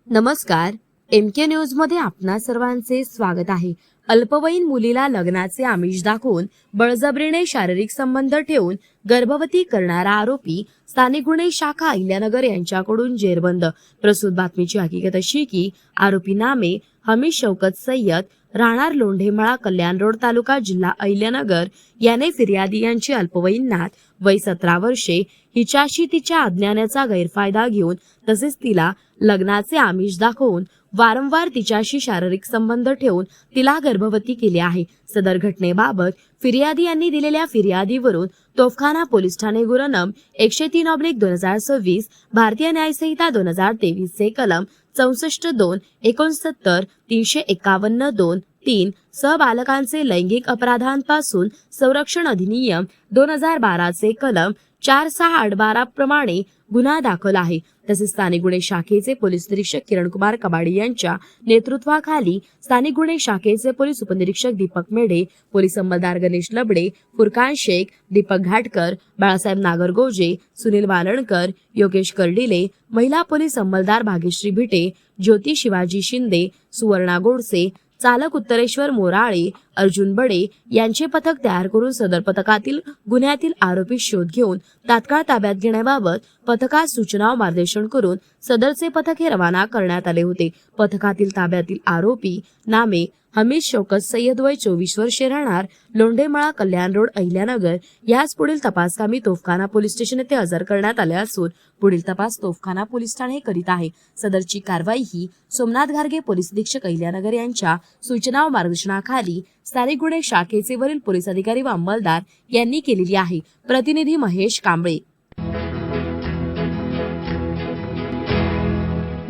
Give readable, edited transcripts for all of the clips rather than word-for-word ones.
नमस्कार, MK news मध्ये आपणा सर्वांचे स्वागत आहे। अल्पवयीन मुलीला लग्नाचे आमिष दाखवून बळजबरीने शारीरिक संबंध ठेवून गर्भवती करणारा आरोपी स्थानिक गुन्हे शाखा अहिल्यानगर यांच्याकडून जेरबंद। प्रस्तुत बातमीची हकीकत अशी की आरोपी नामे हमीद शौकत सय्यद, राहणार लोंढेमळा, कल्याण रोड, तालुका जिल्हा अहिल्यानगर याने फिर्यादी यांची अल्पवयीन नात वय 17 वर्षे हिच्याशी तिच्या अज्ञानाचा गैरफायदा घेऊन तसेच तिला लग्नाचे आमिष दाखवून वारंवार तिच्याशी शारीरिक संबंध ठेवून तिला गर्भवती केले आहे। सदर घटनेबाबत फिर्यादी यांनी दिलेल्या फिर्यादीवरून तोफखाना पोलीस ठाणे गुन्हा नं 103/2026 भारतीय न्याय संहिता 2023 चे कलम 64(2), 69, 351(2)(3) सह बालकांचे लैंगिक अपराधांपासून संरक्षण अधिनियम 2012 चे कलम 4682 प्रमाणे गुन्हा दाखल आहे। तसेच स्थानिक गुन्हे शाखेचे पोलीस निरीक्षक किरणकुमार कबाडी यांच्या नेतृत्वाखाली स्थानिक गुन्हे शाखेचे पोलीस उपनिरीक्षक दीपक मेढे, पोलीस अंमलदार गणेश लबडे, फुरकान शेख, दीपक घाटकर, बाळासाहेब नागरगोजे, सुनील वालणकर, योगेश कर्डिले, महिला पोलीस अंमलदार भाग्यश्री भिटे, ज्योती शिवाजी शिंदे, सुवर्णा गोडसे, चालक उत्तरेश्वर मोराळे, अर्जुन बडे यांचे पथक तयार करून सदर पथकातील गुन्ह्यातील आरोपी शोध घेऊन तात्काळ ताब्यात घेण्याबाबत पथकास सूचना व मार्गदर्शन करून सदरचे पथक हे रवाना करण्यात आले होते। पथकातील ताब्यातील आरोपी नामे हमीद शौकत सय्यद, वय 24 वर्षे, राहणार लोंढेमळा, कल्याण रोड, अहिल्यानगर यास पुढील तपासकामी तोफखाना पोलीस स्टेशन येथे हजर करण्यात आले असून पुढील तपास तोफखाना पोलीस ठाणे करीत आहे। सदरची कारवाई ही सोमनाथ घारगे पोलीस अधीक्षक अहिल्यानगर यांच्या सूचना व मार्गदर्शनाखाली स्थानिक गुन्हे शाखेचे वरील पोलीस अधिकारी व अंमलदार यांनी केलेली आहे। प्रतिनिधी महेश कांबळे।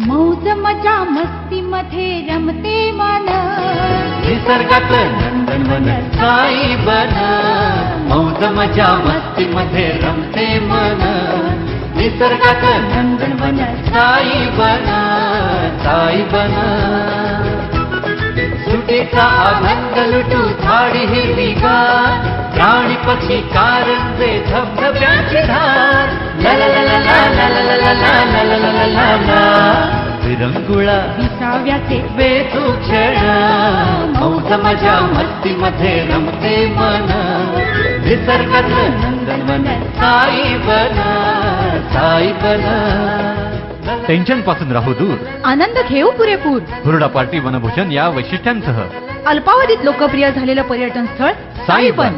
मौज मजा मस्ती मध्ये रमते मन, निसर्गात नंदनवन साई बन। मौज मजा मस्ती मध्ये रमते मन, निसर्गात नंदनवन साई बन, साई बन। सुटीचा आनंद लुटू झाडी हिरवीगार, प्राणी पक्षी कारंजे धबधब्याची धार। ला ला ला ला ला ला ला ला ला ला ला ला ला ला। विरंगुळा विसाव्याचे बेतू क्षण, मौज मजा मस्ती मध्ये रमते मन, निसर्गात नंदनवन साई बन, साई बन। टेन्शन पासून राहू दूर, आनंद घेऊ पुरेपूर। हुरडा पार्टी वनभूषण या वैशिष्ट्यांसह अल्पावधीत लोकप्रिय झालेलं पर्यटन स्थळ साईबन।